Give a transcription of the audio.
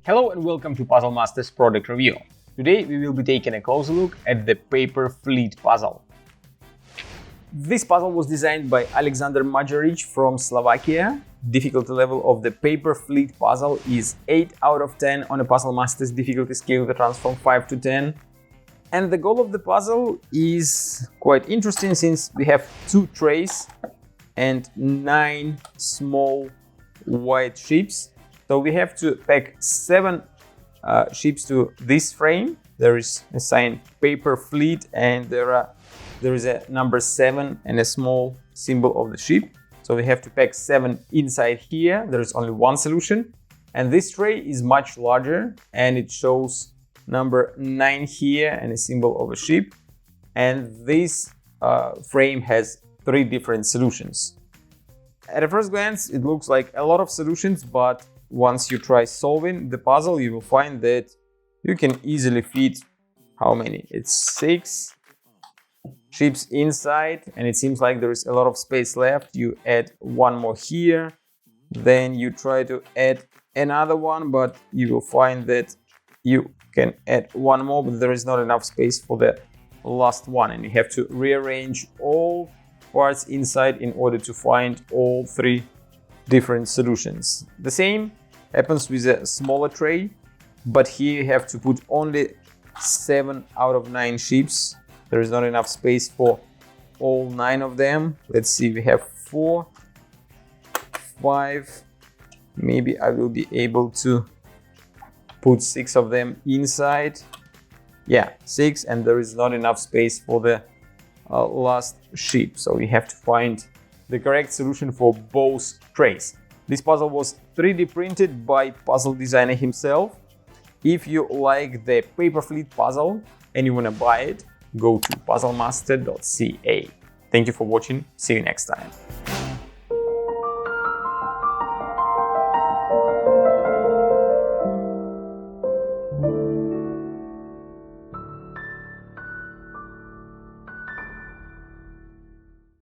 Hello and welcome to Puzzle Masters product review. Today we will be taking a closer look at the Paper Fleet puzzle. This puzzle was designed by Alexander Majaric from Slovakia. Difficulty level of the Paper Fleet puzzle is 8 out of 10 on a Puzzle Masters difficulty scale that runs from 5 to 10. And the goal of the puzzle is quite interesting since we have 2 trays and 9 small white ships. So we have to pack 7 ships to this frame. There is a sign Paper Fleet and there is a number 7 and a small symbol of the ship. So we have to pack 7 inside here. There is only one solution. And this tray is much larger and it shows number 9 here and a symbol of a ship. And this frame has 3 different solutions. At a first glance, it looks like a lot of solutions, but once you try solving the puzzle, you will find that you can easily fit how many? It's 6 ships inside, and it seems like there is a lot of space left. You add one more here, then you try to add another one, but you will find that you can add one more, but there is not enough space for the last one, and you have to rearrange all parts inside in order to find all 3 different solutions. The same happens with a smaller tray, but here you have to put only 7 out of 9 ships. There is not enough space for all 9 of them. Let's see, we have 4, 5. Maybe I will be able to put 6 of them inside. Yeah, 6, and there is not enough space for the last ship. So we have to find the correct solution for both trays. This puzzle was 3D printed by puzzle designer himself. If you like the Paper Fleet puzzle and you want to buy it, go to puzzlemaster.ca. Thank you for watching. See you next time.